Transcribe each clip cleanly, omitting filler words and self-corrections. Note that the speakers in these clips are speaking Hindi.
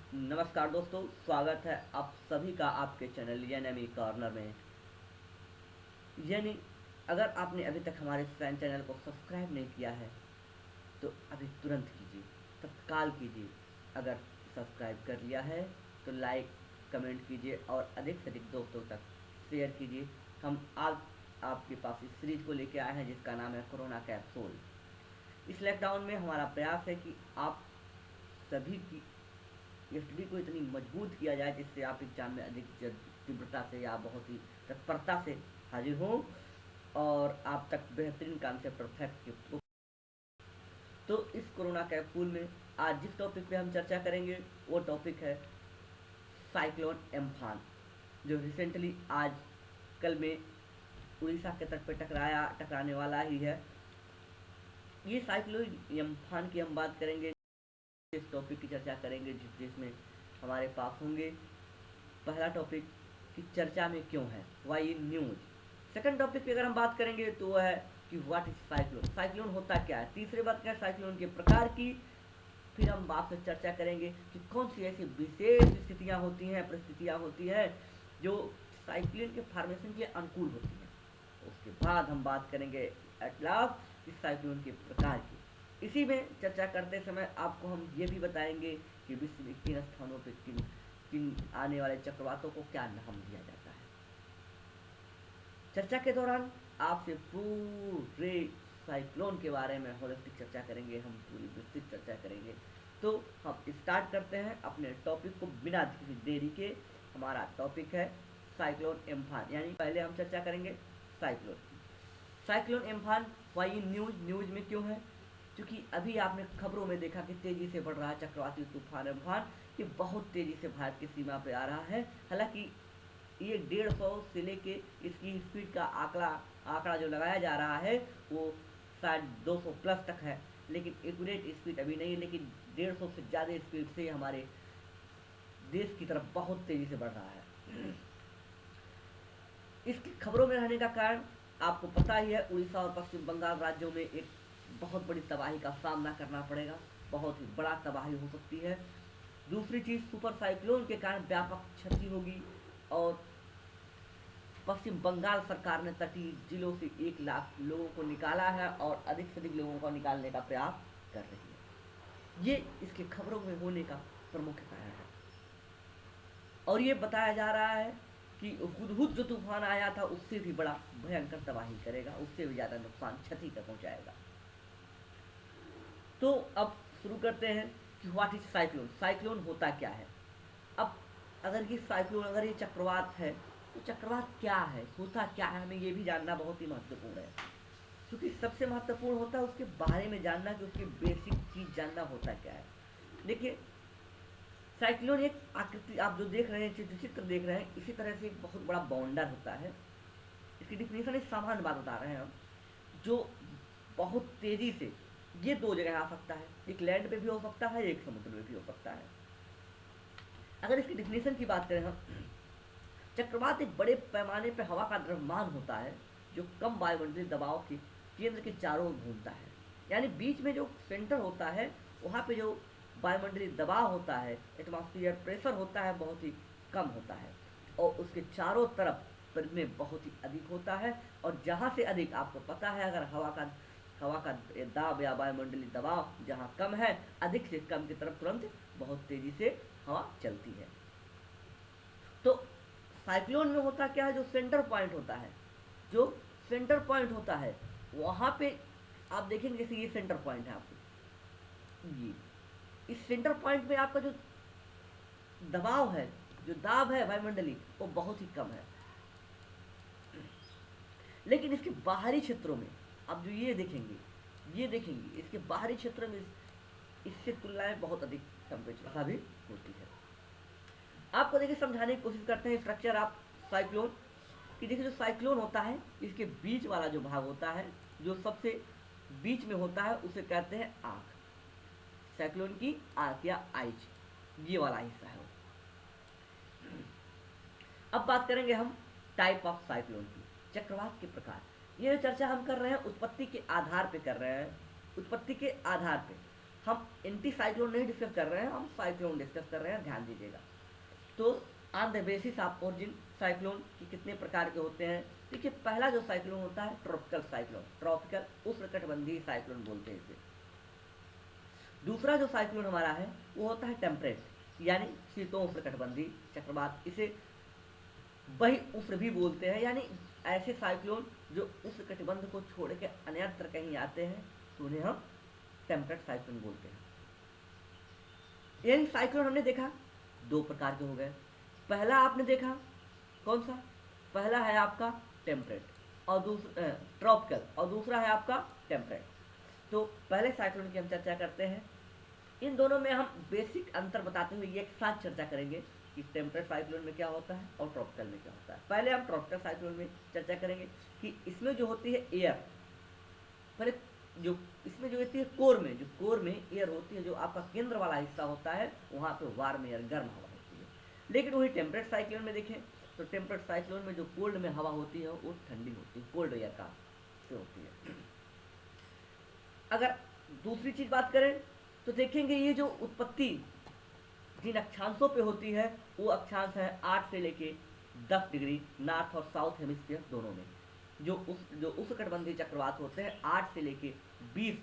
नमस्कार दोस्तों, स्वागत है आप सभी का आपके चैनल एनएमई कॉर्नर में। यानी अगर आपने अभी तक हमारे फैन चैनल को सब्सक्राइब नहीं किया है तो अभी तुरंत कीजिए, तत्काल कीजिए। अगर सब्सक्राइब कर लिया है तो लाइक कमेंट कीजिए और अधिक से अधिक दोस्तों तक शेयर कीजिए। हम आज आपके पास इस सीरीज को लेकर आए हैं जिसका नाम है कोरोना कैप्सूल। इस लॉकडाउन में हमारा प्रयास है कि आप सभी की स्टडी को इतनी मजबूत किया जाए जिससे आप एग्जाम में अधिक तीव्रता से या बहुत ही तत्परता से हाजिर हों और आप तक बेहतरीन काम से परफेक्ट। तो इस कोरोना कैप्सूल में आज जिस टॉपिक पे हम चर्चा करेंगे वो टॉपिक है साइक्लोन एम्फान, जो रिसेंटली आज कल में उड़ीसा के तट पर टकराने वाला ही है। ये साइक्लोन एम्फान की हम बात करेंगे, इस टॉपिक की चर्चा करेंगे जिसमें हमारे पास होंगे पहला टॉपिक कि चर्चा में क्यों है, वाई न्यूज। सेकंड टॉपिक की अगर हम बात करेंगे तो वह है कि व्हाट इज साइक्लोन, साइक्लोन होता क्या है। तीसरी बात क्या है साइक्लोन के प्रकार की। फिर हम आपसे चर्चा करेंगे कि कौन सी ऐसी विशेष स्थितियां होती हैं, परिस्थितियां होती हैं जो साइक्लोन के फॉर्मेशन के अनुकूल होती हैं। उसके बाद हम बात करेंगे एट लास्ट इस साइक्लोन के प्रकार की। इसी में चर्चा करते समय आपको हम ये भी बताएंगे कि विश्व में किन स्थानों पर किन किन आने वाले चक्रवातों को क्या नाम दिया जाता है। चर्चा के दौरान आपसे पूरे साइक्लोन के बारे में होलिस्टिक चर्चा करेंगे, हम पूरी विस्तृत चर्चा करेंगे। तो हम स्टार्ट करते हैं अपने टॉपिक को बिना किसी देरी के। हमारा टॉपिक है साइक्लोन एम्फान, यानी पहले हम चर्चा करेंगे cyclone. Cyclone Amphan why news में क्यों है, क्योंकि अभी आपने खबरों में देखा कि तेजी से बढ़ रहा है चक्रवाती तूफान एम्फान। ये बहुत तेजी से भारत की सीमा पे आ रहा है। हालांकि ये 150 से लेके इसकी स्पीड का आंकड़ा जो लगाया जा रहा है वो शायद 200 प्लस तक है, लेकिन एक्यूरेट स्पीड अभी नहीं है। लेकिन 150 से ज़्यादा स्पीड से हमारे देश की तरफ बहुत तेज़ी से बढ़ रहा है। इसकी खबरों में रहने का कारण आपको पता ही है, उड़ीसा और पश्चिम बंगाल राज्यों में एक बहुत बड़ी तबाही का सामना करना पड़ेगा, बहुत ही बड़ा तबाही हो सकती है। दूसरी चीज़, सुपर साइक्लोन के कारण व्यापक क्षति होगी और पश्चिम बंगाल सरकार ने तटीय जिलों से 1 लाख लोगों को निकाला है और अधिक से अधिक लोगों को निकालने का प्रयास कर रही है। ये इसके खबरों में होने का प्रमुख कारण है। और ये बताया जा रहा है कि हुदहुद जो तूफान आया था उससे भी बड़ा भयंकर तबाही करेगा, उससे भी ज़्यादा नुकसान क्षति का पहुंचाएगा। तो अब शुरू करते हैं कि व्हाट इज साइक्लोन, साइक्लोन होता क्या है। अब अगर ये चक्रवात है तो चक्रवात क्या है, होता क्या है, हमें ये भी जानना बहुत ही महत्वपूर्ण है। क्योंकि सबसे महत्वपूर्ण होता है उसके बारे में जानना, कि उसकी बेसिक चीज़ जानना होता क्या है। देखिए, साइक्लोन एक आकृति आप जो देख रहे हैं, जो चित्र देख रहे हैं, इसी तरह से एक बहुत बड़ा बाउंडर होता है। इसकी डिफिनेशन एक सामान्य बात बता रहे हैं हम, जो बहुत तेज़ी से ये 2 जगह आ सकता है, एक लैंड पे भी हो सकता है, एक समुद्र में भी हो सकता है। अगर इसकी डिफिनेशन की बात करें हम, चक्रवात एक बड़े पैमाने पर हवा का द्रव्यमान होता है जो कम वायुमंडलीय दबाव के केंद्र के चारों ओर घूमता है। यानी बीच में जो सेंटर होता है वहाँ पे जो वायुमंडलीय दबाव होता है, एटमॉस्फेयर प्रेशर होता है, बहुत ही कम होता है और उसके चारों तरफ में बहुत ही अधिक होता है। और जहाँ से अधिक, आपको पता है, अगर हवा का दाब या वायुमंडलीय दबाव जहाँ कम है, अधिक से कम की तरफ तुरंत बहुत तेजी से हवा चलती है। तो साइक्लोन में होता क्या है, जो सेंटर पॉइंट होता है, जो सेंटर पॉइंट होता है वहाँ पे आप देखेंगे, जैसे ये सेंटर पॉइंट है आपको, ये इस सेंटर पॉइंट में आपका जो दबाव है, जो दाब है वायुमंडलीय, वो बहुत ही कम है। लेकिन इसके बाहरी क्षेत्रों में आप जो ये देखेंगे इसके बाहरी क्षेत्रों में इससे तुलना में बहुत अधिक टेम्परेचर भी होती है। आपको देखिए समझाने की कोशिश करते हैं स्ट्रक्चर आप साइक्लोन कि देखिए, जो साइक्लोन होता है इसके बीच वाला जो भाग होता है, जो सबसे बीच में होता है, उसे कहते हैं आँख। साइक्लोन की आँख या आइज, ये वाला हिस्सा है। अब बात करेंगे हम टाइप ऑफ साइक्लोन की, चक्रवात के प्रकार। ये चर्चा हम कर रहे हैं उत्पत्ति के आधार पे कर रहे हैं, उत्पत्ति के आधार पे। हम एंटी साइक्लोन नहीं डिस्कस कर रहे हैं, हम साइक्लोन डिस्कस कर रहे हैं, ध्यान दीजिएगा। तो on the basis of origin cyclone की कितने प्रकार के होते हैं। देखिए पहला जो साइक्लोन होता है ट्रॉपिकल साइक्लोन, ट्रॉपिकल उष्णकटिबंधीय साइक्लोन बोलते हैं इसे। दूसरा जो साइक्लोन हमारा है वो होता है टेम्परेट, यानी शीतोष्णकटिबंधीय चक्रवात, इसे वही उष्ण भी बोलते हैं, यानी ऐसे साइक्लोन जो उष्णकटिबंध को छोड़ के अन्यत्र कहीं आते हैं तो उन्हें हम टेम्परेट साइक्लोन बोलते हैं। यानी साइक्लोन हमने देखा दो प्रकार के हो गए। पहला आपने देखा कौन सा, पहला है आपका टेम्परेट और दूसरा ट्रॉपिकल, और दूसरा है आपका टेम्परेट। तो पहले साइक्लोन की हम चर्चा करते हैं। इन दोनों में हम बेसिक अंतर बताते हुए एक साथ चर्चा करेंगे कि टेम्परेट साइक्लोन में क्या होता है और ट्रॉपिकल में क्या होता है। पहले हम ट्रॉपिकल साइक्लोन में चर्चा करेंगे कि इसमें जो होती है एयर, पहले जो इसमें जो होती है कोर में, जो कोर में एयर होती है, जो आपका केंद्र वाला हिस्सा होता है वहाँ पे वार्म एयर, गर्म हवा होती है। लेकिन वही टेम्परेट साइक्लोन में देखें तो टेम्परेट साइक्लोन में जो कोल्ड में हवा होती है वो ठंडी होती है, कोल्ड एयर का से होती है। अगर दूसरी चीज बात करें तो देखेंगे ये जो उत्पत्ति जिन अक्षांशों पे होती है वो अक्षांश है 8 से लेके 10 डिग्री नॉर्थ और साउथ हेमिस्फीयर दोनों में। जो उष्णकटिबंधीय चक्रवात होते हैं 8 से लेके 20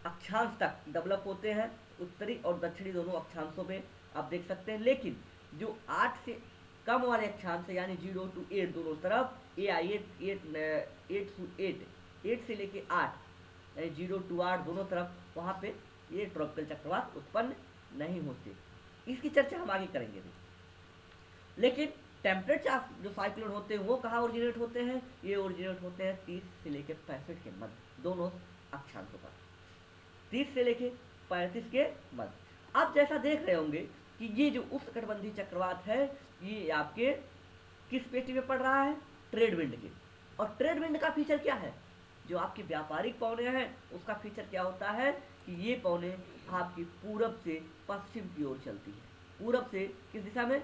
अक्षांश तक डेवलप होते हैं, उत्तरी और दक्षिणी दोनों अक्षांशों में आप देख सकते हैं। लेकिन जो 8 से कम वाले अक्षांश यानी 0 to 8 दोनों तरफ, एट से लेके 8 यानी 0 to 8 दोनों तरफ, वहाँ पे ये ट्रॉपिकल चक्रवात उत्पन्न नहीं होते। इसकी चर्चा हम आगे करेंगे भी। लेकिन टेम्परेचर जो साइक्लोन होते हैं वो कहाँ ओरिजिनेट होते हैं, ये ओरिजिनेट होते हैं 30 से लेके 65 के मध्य दोनों अक्षांशों पर, 30 से लेके 35 के मध्य। आप जैसा देख रहे होंगे कि ये जो उष्णकटिबंधीय चक्रवात है ये आपके किस पेटी में पड़ रहा है, ट्रेड विंड के। और ट्रेड विंड का फीचर क्या है, जो आपकी व्यापारिक पौने हैं उसका फीचर क्या होता है कि ये पौने आपकी पूरब से पश्चिम की ओर चलती है। पूरब से किस दिशा में,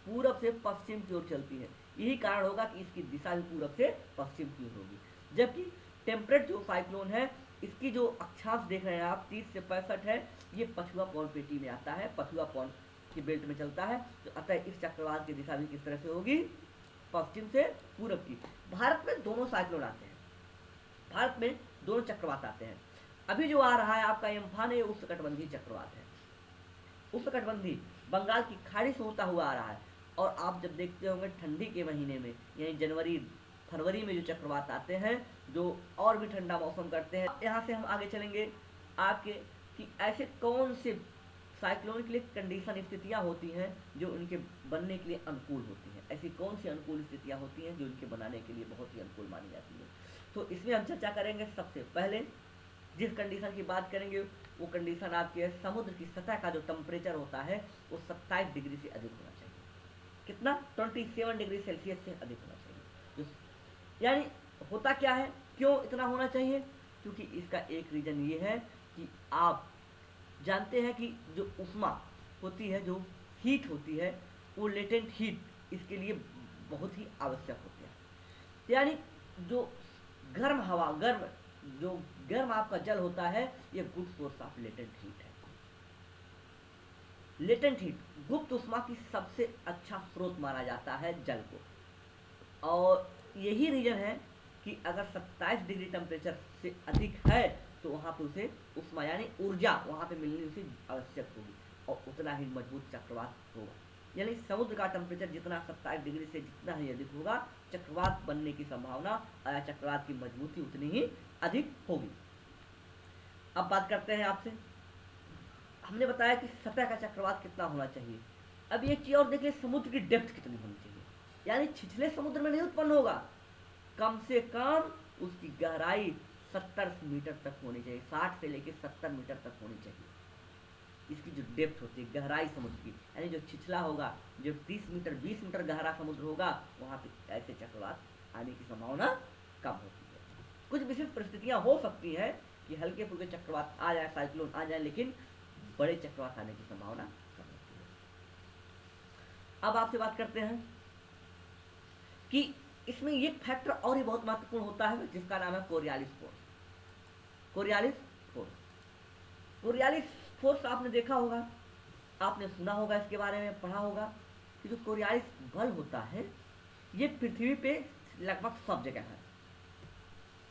पूरब से पश्चिम की ओर चलती है। यही कारण होगा कि इसकी दिशा भी पूरब से पश्चिम की ओर होगी। जबकि टेम्परेट जो साइक्लोन है इसकी जो अक्षांश देख रहे हैं आप 30 से 65 है, ये पछुआ पौन पेटी में आता है, पछुआ पौन की बेल्ट में चलता है। तो अतः इस चक्रवात की दिशा भी किस तरह से होगी, पश्चिम से पूरब की। भारत में दोनों साइक्लोन आते हैं, भारत में दोनों चक्रवात आते हैं। अभी जो आ रहा है आपका एम्फान है उष्णकटिबंधीय चक्रवात है, उष्णकटिबंधीय बंगाल की खाड़ी से होता हुआ आ रहा है। और आप जब देखते होंगे ठंडी के महीने में यानी जनवरी फरवरी में जो चक्रवात आते हैं जो और भी ठंडा मौसम करते हैं। यहाँ से हम आगे चलेंगे आपके कि ऐसे कौन से साइक्लोन के लिए कंडीशन स्थितियाँ होती हैं जो उनके बनने के लिए अनुकूल होती हैं, ऐसी कौन सी अनुकूल स्थितियाँ होती हैं जो उनके बनाने के लिए बहुत ही अनुकूल मानी जाती है। तो इसमें हम चर्चा करेंगे। सबसे पहले जिस कंडीशन की बात करेंगे वो कंडीशन आपकी है समुद्र की सतह का जो टेम्परेचर होता है वो 27 डिग्री से अधिक होना चाहिए। कितना, 27 डिग्री सेल्सियस से अधिक होना चाहिए। यानी होता क्या है, क्यों इतना होना चाहिए, क्योंकि इसका एक रीजन ये है कि आप जानते हैं कि जो उष्मा होती है, जो हीट होती है, वो लेटेंट हीट इसके लिए बहुत ही आवश्यक होती है। यानी जो गर्म हवा, गर्म आपका जल होता है ये good source of latent heat है। लेटेंट हीट गुप्त उष्मा की सबसे अच्छा स्रोत माना जाता है जल को। और यही रीजन है कि अगर 27 डिग्री टेम्परेचर से अधिक है तो वहाँ पे उसे उष्मा यानी ऊर्जा वहाँ पे मिलनी उसे आवश्यक होगी और उतना ही मजबूत चक्रवात होगा। यानी समुद्र का टेम्परेचर जितना 27 डिग्री से जितना ही अधिक होगा, चक्रवात बनने की संभावना या चक्रवात की मजबूती उतनी ही अधिक होगी। अब बात करते हैं आपसे, हमने बताया कि सतह का चक्रवात कितना होना चाहिए। अब एक चीज और देखिए, समुद्र की डेप्थ कितनी होनी चाहिए, यानी छिछले समुद्र में नहीं उत्पन्न होगा, कम से कम उसकी गहराई 70 मीटर तक होनी चाहिए, 60 से लेकर 70 मीटर तक होनी चाहिए। इसकी जो डेप्थ होती है, गहराई समुद्र की, यानी जो छिछला होगा, जो 30 मीटर 20 मीटर गहरा समुद्र होगा, वहाँ पे ऐसे चक्रवात आने की संभावना कम होती है। कुछ विशेष परिस्थितियाँ हो सकती है कि हल्के फुल्के चक्रवात आ जाए, साइक्लोन आ जाए, लेकिन बड़े चक्रवात आने की संभावना कम होती है। अब आपसे बात करते हैं कि इसमें एक फैक्टर और ही बहुत महत्वपूर्ण होता है जिसका नाम है Coriolis force. Coriolis force Coriolis force आपने देखा होगा, आपने सुना होगा इसके बारे में, पढ़ा होगा कि जो कोरियालिस बल होता है ये पृथ्वी पे लगभग सब जगह है,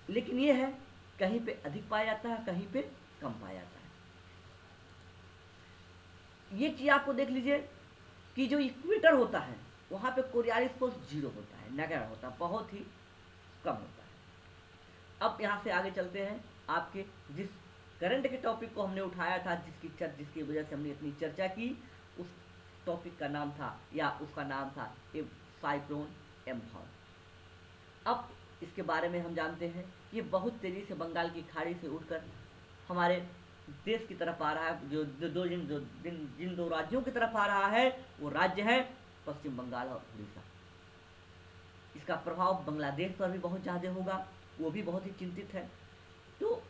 लेकिन ये है कहीं पे अधिक पाया जाता है, कहीं पे कम पाया जाता है। ये चीज़ आपको देख लीजिए कि जो इक्वेटर होता है वहाँ पे कोरियालिस फोर्स जीरो होता है, नगण्य होता है, बहुत ही कम होता है। अब यहाँ से आगे चलते हैं, आपके जिस करंट के टॉपिक को हमने उठाया था, जिसकी वजह से हमने इतनी चर्चा की, उस टॉपिक का नाम था या उसका नाम था साइक्लोन एम्फन। अब इसके बारे में हम जानते हैं कि ये बहुत तेज़ी से बंगाल की खाड़ी से उठकर हमारे देश की तरफ आ रहा है। जिन दो राज्यों की तरफ आ रहा है वो राज्य है पश्चिम बंगाल और उड़ीसा। इसका प्रभाव बांग्लादेश पर भी बहुत ज़्यादा होगा, वो भी बहुत ही चिंतित है। तो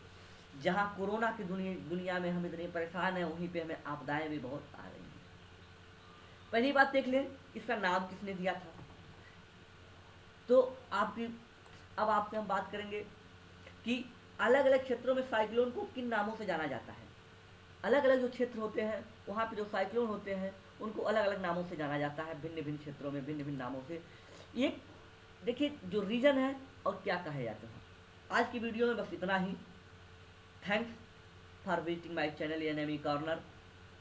जहाँ कोरोना की दुनिया में हम इतने परेशान हैं, वहीं पे हमें आपदाएं भी बहुत आ रही हैं। पहली बात देख लें, इसका नाम किसने दिया था। तो अब आपसे हम बात करेंगे कि अलग अलग क्षेत्रों में साइक्लोन को किन नामों से जाना जाता है। अलग अलग जो क्षेत्र होते हैं वहाँ पे जो साइक्लोन होते हैं उनको अलग अलग नामों से जाना जाता है, भिन्न भिन्न क्षेत्रों में भिन्न भिन्न नामों से। ये देखिए जो रीजन है और क्या कहे जाते हैं। आज की वीडियो में बस इतना ही। Thanks for visiting my channel NME corner.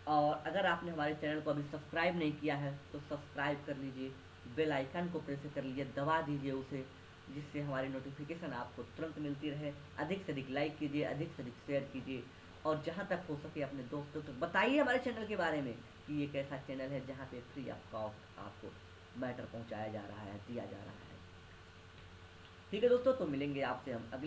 और अगर आपने हमारे चैनल को अभी सब्सक्राइब नहीं किया है तो सब्सक्राइब कर लीजिए, बेल आइकन को प्रेस कर लीजिए, दबा दीजिए उसे, जिससे हमारी नोटिफिकेशन आपको तुरंत मिलती रहे। अधिक से अधिक लाइक कीजिए, अधिक से अधिक शेयर कीजिए, और जहाँ तक हो सके अपने दोस्तों तक बताइए हमारे चैनल के बारे में कि ये कैसा चैनल है जहाँ पे फ्री ऑफ कॉस्ट आपको मैटर पहुँचाया जा रहा है, दिया जा रहा है। ठीक है दोस्तों, तो मिलेंगे आपसे हम अगले